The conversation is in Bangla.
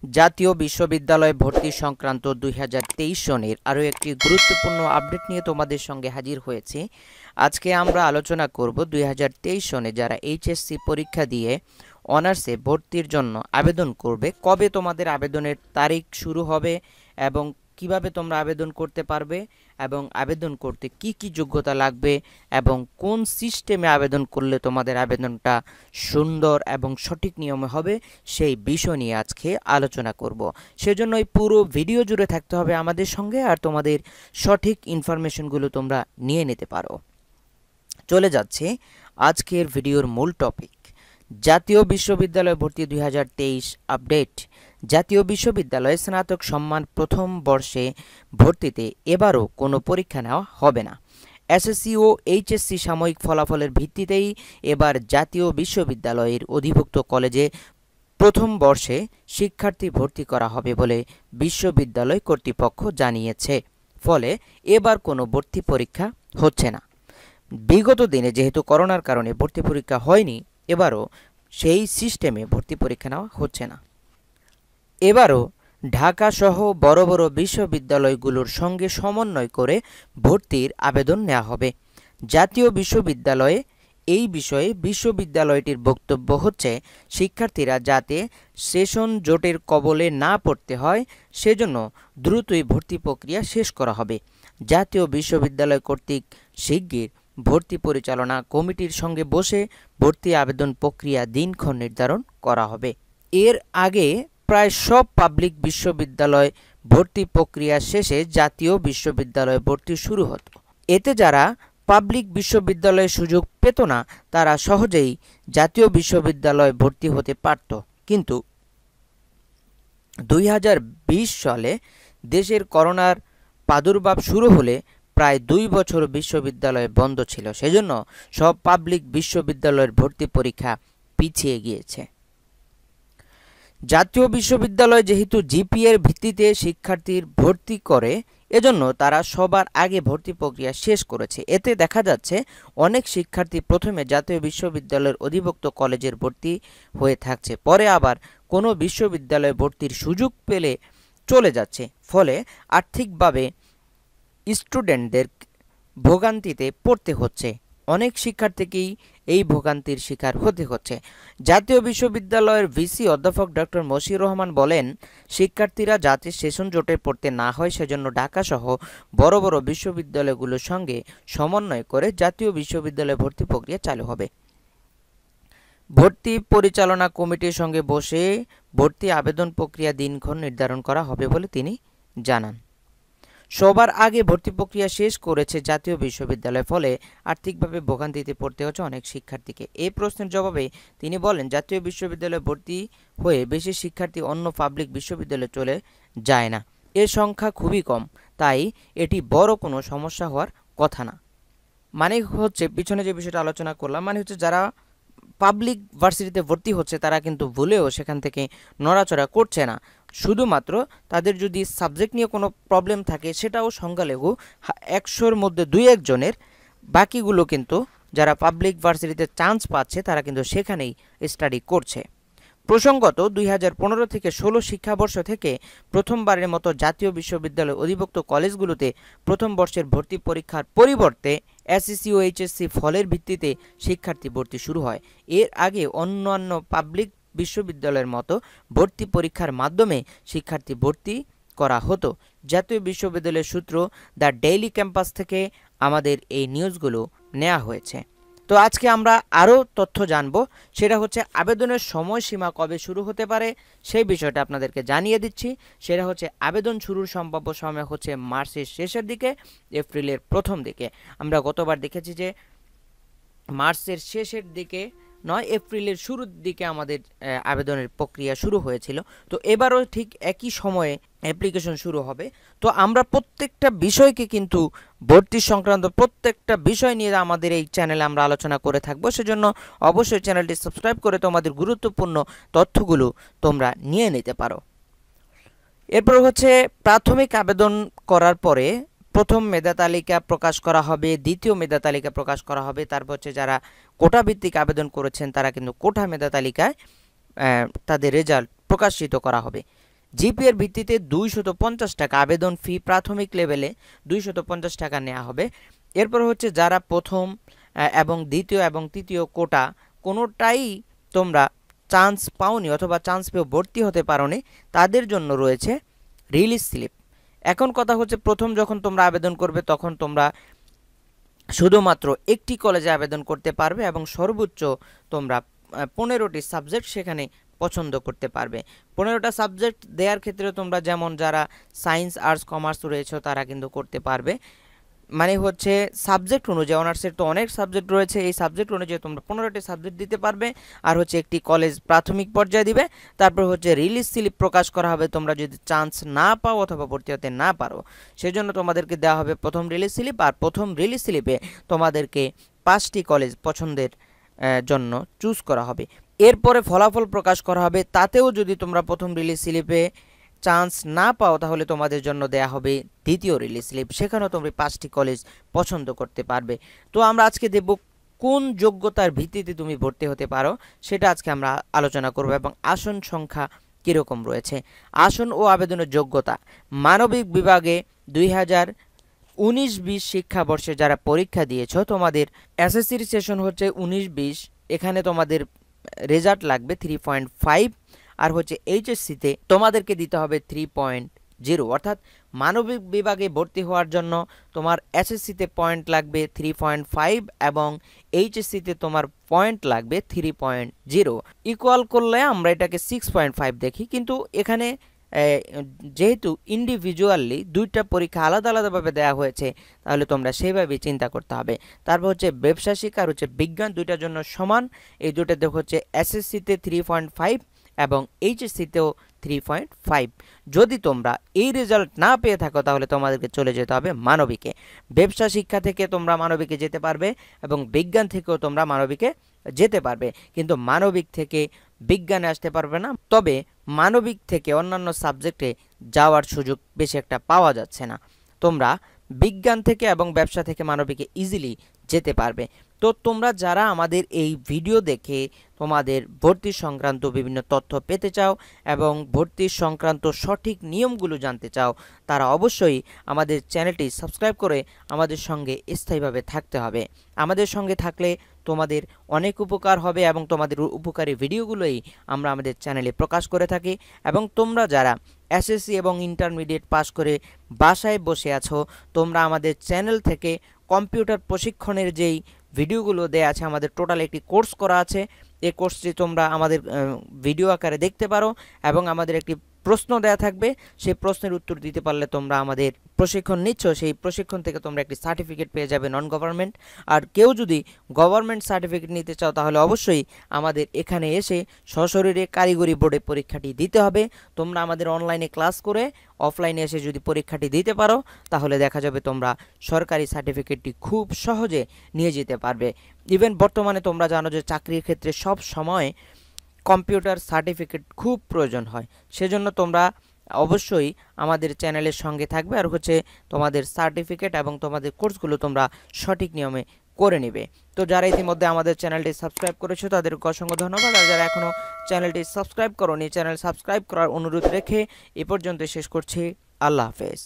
জাতীয় বিশ্ববিদ্যালয় ভর্তি সংক্রান্ত 2023 সনের আরও একটি গুরুত্বপূর্ণ আপডেট নিয়ে তোমাদের সঙ্গে হাজির হয়েছি। আজকে আমরা আলোচনা করব 2023 সনে যারা এইচএসসি পরীক্ষা দিয়ে অনার্সে ভর্তির জন্য আবেদন করবে, কবে তোমাদের আবেদনের তারিখ শুরু হবে এবং কিভাবে তোমরা আবেদন করতে পারবে এবং আবেদন করতে কি কি যোগ্যতা লাগবে এবং কোন সিস্টেমে আবেদন করলে তোমাদের আবেদনটা সুন্দর এবং সঠিক নিয়মে হবে, সেই বিষয় নিয়ে আজকে আলোচনা করব। সেজন্য এই পুরো ভিডিও জুড়ে থাকতে হবে আমাদের সঙ্গে, আর তোমাদের সঠিক ইনফরমেশনগুলো তোমরা নিয়ে নিতে পারো। চলে যাচ্ছে আজকের ভিডিওর মূল টপিক, জাতীয় বিশ্ববিদ্যালয় ভর্তি 2023 আপডেট। জাতীয় বিশ্ববিদ্যালয়ে স্নাতক সম্মান প্রথম বর্ষে ভর্তিতে এবারও কোনো পরীক্ষা নেওয়া হবে না। এসএসসি ও এইচএসসি সাময়িক ফলাফলের ভিত্তিতেই এবার জাতীয় বিশ্ববিদ্যালয়ের অধিভুক্ত কলেজে প্রথম বর্ষে শিক্ষার্থী ভর্তি করা হবে বলে বিশ্ববিদ্যালয় কর্তৃপক্ষ জানিয়েছে। ফলে এবার কোনো ভর্তি পরীক্ষা হচ্ছে না। বিগত দিনে যেহেতু করোনার কারণে ভর্তি পরীক্ষা হয়নি, এবারও সেই সিস্টেমে ভর্তি পরীক্ষা নেওয়া হচ্ছে না। এবারও ঢাকা সহ বড় বড় বিশ্ববিদ্যালয়গুলোর সঙ্গে সমন্বয় করে ভর্তির আবেদন নেওয়া হবে। জাতীয় বিশ্ববিদ্যালয়ে এই বিষয়ে বিশ্ববিদ্যালয়টির বক্তব্য হচ্ছে, শিক্ষার্থীরা যাতে সেশন জটের কবলে না পড়তে হয় সেজন্য দ্রুতই ভর্তি প্রক্রিয়া শেষ করা হবে। জাতীয় বিশ্ববিদ্যালয় কর্তৃক শিগগির ভর্তি পরিচালনা কমিটির সঙ্গে বসে ভর্তি আবেদন প্রক্রিয়া দিনক্ষণ নির্ধারণ করা হবে। এর আগে প্রায় সব পাবলিক বিশ্ববিদ্যালয় ভর্তি প্রক্রিয়া শেষে জাতীয় বিশ্ববিদ্যালয়ে ভর্তি শুরু হতো। এতে যারা পাবলিক বিশ্ববিদ্যালয়ে সুযোগ পেত না তারা সহজেই জাতীয় বিশ্ববিদ্যালয়ে ভর্তি হতে পারত। কিন্তু 2020 সালে দেশের করোনার প্রাদুর্ভাব শুরু হলে প্রায় 2 বছর বিশ্ববিদ্যালয় বন্ধ ছিল। সেজন্য সব পাবলিক বিশ্ববিদ্যালয়ের ভর্তি পরীক্ষা পিছিয়ে গিয়েছে। জাতীয় বিশ্ববিদ্যালয় যেহেতু জিপিএর ভিত্তিতে শিক্ষার্থীর ভর্তি করে, এজন্য তারা সবার আগে ভর্তি প্রক্রিয়া শেষ করেছে। এতে দেখা যাচ্ছে অনেক শিক্ষার্থী প্রথমে জাতীয় বিশ্ববিদ্যালয়ের অধিভুক্ত কলেজের ভর্তি হয়ে থাকছে, পরে আবার কোনো বিশ্ববিদ্যালয়ে ভর্তির সুযোগ পেলে চলে যাচ্ছে। ফলে আর্থিকভাবে স্টুডেন্টদের ভোগান্তিতে পড়তে হচ্ছে। অনেক শিক্ষার্থীকেই এই ভোগান্তির শিকার হতে হচ্ছে। জাতীয় বিশ্ববিদ্যালয়ের ভিসি অধ্যাপক ডক্টর মশিউর রহমান বলেন, শিক্ষার্থীরা যাতে সেশন জটে পড়তে না হয় সেজন্য ঢাকাসহ বড় বড় বিশ্ববিদ্যালয়গুলোর সঙ্গে সমন্বয় করে জাতীয় বিশ্ববিদ্যালয়ে ভর্তি প্রক্রিয়া চালু হবে। ভর্তি পরিচালনা কমিটির সঙ্গে বসে ভর্তি আবেদন প্রক্রিয়া দিনক্ষণ নির্ধারণ করা হবে বলে তিনি জানান। সবার আগে ভর্তি প্রক্রিয়া শেষ করেছে জাতীয় বিশ্ববিদ্যালয়, ফলে আর্থিকভাবে ভোগান্তিতে পড়তে হচ্ছে অনেক শিক্ষার্থীকে। এই প্রশ্নের জবাবে তিনি বলেন, জাতীয় বিশ্ববিদ্যালয়ে ভর্তি হয়ে বেশি শিক্ষার্থী অন্য পাবলিক বিশ্ববিদ্যালয়ে চলে যায় না। এর সংখ্যা খুবই কম, তাই এটি বড় কোনো সমস্যা হওয়ার কথা না। মানে হচ্ছে, পিছনে যে বিষয়টা আলোচনা করলাম, মানে হচ্ছে যারা পাবলিক ভার্সিটিতে ভর্তি হচ্ছে তারা কিন্তু ভুলেও সেখান থেকে নড়াচড়া করছে না। শুধুমাত্র তাদের যদি সাবজেক্ট নিয়ে কোনো প্রবলেম থাকে সেটাও সংখ্যালঘু, 100-র মধ্যে 2-1 জনের। বাকিগুলো কিন্তু যারা পাবলিক ভার্সিটিতে চান্স পাচ্ছে তারা কিন্তু সেখানেই স্টাডি করছে। প্রসঙ্গত 2015 থেকে 16 শিক্ষাবর্ষ থেকে প্রথমবারের মতো জাতীয় বিশ্ববিদ্যালয় অধিভুক্ত কলেজগুলোতে প্রথম বর্ষের ভর্তি পরীক্ষার পরিবর্তে এসএসসি ও এইচএসসি ফলের ভিত্তিতে শিক্ষার্থী ভর্তি শুরু হয়। এর আগে অন্যান্য পাবলিক বিশ্ববিদ্যালয়ের মতো ভর্তি পরীক্ষার মাধ্যমে শিক্ষার্থী ভর্তি করা হতো। জাতীয় বিশ্ববিদ্যালয়ের সূত্র দ্য ডেইলি ক্যাম্পাস থেকে আমাদের এই নিউজগুলো নেওয়া হয়েছে। তো আজকে আমরা আরও তথ্য জানব, সেটা হচ্ছে আবেদনের সময়সীমা কবে শুরু হতে পারে সেই বিষয়টা আপনাদেরকে জানিয়ে দিচ্ছি। সেটা হচ্ছে আবেদন শুরুর সম্ভাব্য সময় হচ্ছে মার্চের শেষের দিকে, এপ্রিলের প্রথম দিকে। আমরা গতবার দেখেছি যে মার্চের শেষের দিকে নয়, এপ্রিলের শুরুর দিকে আমাদের আবেদনের প্রক্রিয়া শুরু হয়েছিল। তো এবারও ঠিক একই সময়ে অ্যাপ্লিকেশন শুরু হবে। তো আমরা প্রত্যেকটা বিষয়কে কিন্তু ভর্তি সংক্রান্ত প্রত্যেকটা বিষয় নিয়ে আমাদের এই চ্যানেলে আমরা আলোচনা করে থাকবো। সেজন্য অবশ্যই চ্যানেলটি সাবস্ক্রাইব করে তোমাদের গুরুত্বপূর্ণ তথ্যগুলো তোমরা নিয়ে নিতে পারো। এরপর হচ্ছে প্রাথমিক আবেদন করার পরে প্রথম মেধা তালিকা প্রকাশ করা হবে, দ্বিতীয় মেধা তালিকা প্রকাশ করা হবে। তারপর হচ্ছে যারা কোটা ভিত্তিক আবেদন করেছেন তারা কিন্তু কোটা মেধা তালিকায় তাদের রেজাল্ট প্রকাশিত করা হবে। জিপিএর ভিত্তিতে 250 টাকা আবেদন ফি প্রাথমিক লেভেলে 250 টাকা নেওয়া হবে। এরপর হচ্ছে যারা প্রথম এবং দ্বিতীয় এবং তৃতীয় কোটা কোনোটাই তোমরা চান্স পাওনি অথবা চান্স পেয়ে ভর্তি হতে পারোনি, তাদের জন্য রয়েছে রিলিজ স্লিপ। এখন কথা হচ্ছে প্রথম যখন তোমরা আবেদন করবে তখন তোমরা শুধুমাত্র একটি কলেজে আবেদন করতে পারবে এবং সর্বোচ্চ তোমরা 15টি সাবজেক্ট সেখানে পছন্দ করতে পারবে। 15টা সাবজেক্ট দেওয়ার ক্ষেত্রে তোমরা যেমন যারা সায়েন্স আর্টস কমার্স রয়েছে তারা কিন্তু করতে পারবে, মানে হচ্ছে সাবজেক্ট অনুযায়ী। অনার্সের তো অনেক সাবজেক্ট রয়েছে, এই সাবজেক্ট অনুযায়ী তোমরা 15টি সাবজেক্ট দিতে পারবে। আর হচ্ছে একটি কলেজ প্রাথমিক পর্যায়ে দিবে, তারপর হচ্ছে রিলিজ স্লিপ প্রকাশ করা হবে তোমরা যদি চান্স না পাও অথবা ভর্তি হতে না পারো, সেজন্য তোমাদেরকে দেওয়া হবে প্রথম রিলিজ স্লিপ। আর প্রথম রিলিজ স্লিপে তোমাদেরকে 5টি কলেজ পছন্দের জন্য চুজ করা হবে। এরপরে ফলাফল প্রকাশ করা হবে, তাতেও যদি তোমরা প্রথম রিলিজ স্লিপে চান্স না পাও তাহলে তোমাদের জন্য দেয়া হবে দ্বিতীয় রিলিজ স্লিপ, সেখানেও তোমরা 5টি কলেজ পছন্দ করতে পারবে। তো আমরা আজকে দেখব কোন যোগ্যতার ভিত্তিতে তুমি ভর্তি হতে পারো, সেটা আজকে আমরা আলোচনা করব এবং আসন সংখ্যা কীরকম রয়েছে। আসন ও আবেদনের যোগ্যতা, মানবিক বিভাগে 2019-20 শিক্ষাবর্ষে যারা পরীক্ষা দিয়েছো তোমাদের এসএসসির সেশন হচ্ছে 19-20, এখানে তোমাদের রেজাল্ট লাগবে 3.5, আর হচ্ছে এইচএসসিতে তোমাদেরকে দিতে হবে 3.0, অর্থাৎ মানবিক বিভাগে ভর্তি হওয়ার জন্য তোমার এসএসসিতে পয়েন্ট লাগবে 3.5 এবং এইচএসসিতে তোমার পয়েন্ট লাগবে 3.0। ইকুয়াল করলে আমরা এটাকে 6.5 দেখি, কিন্তু এখানে যেহেতু ইন্ডিভিজুয়ালি দুইটা পরীক্ষা আলাদা আলাদাভাবে দেওয়া হয়েছে তাহলে তোমরা সেইভাবেই চিন্তা করতে হবে। তারপর হচ্ছে ব্যবসা শিক্ষা আর হচ্ছে বিজ্ঞান, দুইটার জন্য সমান। এই দুটো দেখো হচ্ছে এসএসসিতে 3.5 এবং এইচএসসিতেও 3.5। যদি তোমরা এই রেজাল্ট না পেয়ে থাকো তাহলে তোমাদেরকে চলে যেতে হবে মানবিকে। ব্যবসা শিক্ষা থেকে তোমরা মানবিকে যেতে পারবে এবং বিজ্ঞান থেকেও তোমরা মানবিকে যেতে পারবে, কিন্তু মানবিক থেকে বিজ্ঞানে আসতে পারবে না। তবে মানবিক থেকে অন্যান্য সাবজেক্টে যাওয়ার সুযোগ বেশি একটা পাওয়া যাচ্ছে না। তোমরা বিজ্ঞান থেকে এবং ব্যবসা থেকে মানবিকে ইজিলি যেতে পারবে। তো তোমরা যারা আমাদের এই ভিডিও দেখে তোমাদের ভর্তি সংক্রান্ত বিভিন্ন তথ্য পেতে চাও এবং ভর্তি সংক্রান্ত সঠিক নিয়মগুলো জানতে চাও, তারা অবশ্যই আমাদের চ্যানেলটি সাবস্ক্রাইব করে আমাদের সঙ্গে স্থায়ীভাবে থাকতে হবে। আমাদের সঙ্গে থাকলে তোমাদের অনেক উপকার হবে এবং তোমাদের উপকারী ভিডিওগুলোই আমরা আমাদের চ্যানেলে প্রকাশ করে থাকি। এবং তোমরা যারা এসএসসি এবং ইন্টারমিডিয়েট পাস করে বাসায় বসে আছো, তোমরা আমাদের চ্যানেল থেকে কম্পিউটার প্রশিক্ষণের যেই ভিডিওগুলো দেয়া আছে, আমাদের টোটাল একটি কোর্স করা আছে, এই কোর্সটি তোমরা আমাদের ভিডিও আকারে দেখতে পারো এবং আমাদের একটি প্রশ্ন দেয়া থাকবে, সেই প্রশ্নের উত্তর দিতে পারলে তোমরা আমাদের প্রশিক্ষণ নিচ্ছ, সেই প্রশিক্ষণ থেকে তোমরা একটি সার্টিফিকেট পেয়ে যাবে নন গভর্নমেন্ট। আর কেউ যদি গভর্নমেন্ট সার্টিফিকেট নিতে চাও তাহলে অবশ্যই আমাদের এখানে এসে সশরীরে কারিগরি বোর্ডে পরীক্ষাটি দিতে হবে। তোমরা আমাদের অনলাইনে ক্লাস করে অফলাইনে এসে যদি পরীক্ষাটি দিতে পারো তাহলে দেখা যাবে তোমরা সরকারি সার্টিফিকেটটি খুব সহজে নিয়ে যেতে পারবে। ইভেন বর্তমানে তোমরা জানো যে চাকরির ক্ষেত্রে সব সময় কম্পিউটার সার্টিফিকেট খুব প্রয়োজন হয়, সেজন্য তোমরা অবশ্যই আমাদের চ্যানেলের সঙ্গে থাকবে আর হচ্ছে তোমাদের সার্টিফিকেট এবং তোমাদের কোর্সগুলো তোমরা সঠিক নিয়মে করে নেবে। তো যারা ইতিমধ্যে আমাদের চ্যানেলটি সাবস্ক্রাইব করেছো তাদেরকে অসংখ্য ধন্যবাদ, আর যারা এখনও চ্যানেলটি সাবস্ক্রাইব করোনি চ্যানেল সাবস্ক্রাইব করার অনুরোধ রেখে এ পর্যন্ত শেষ করছি। আল্লাহ হাফেজ।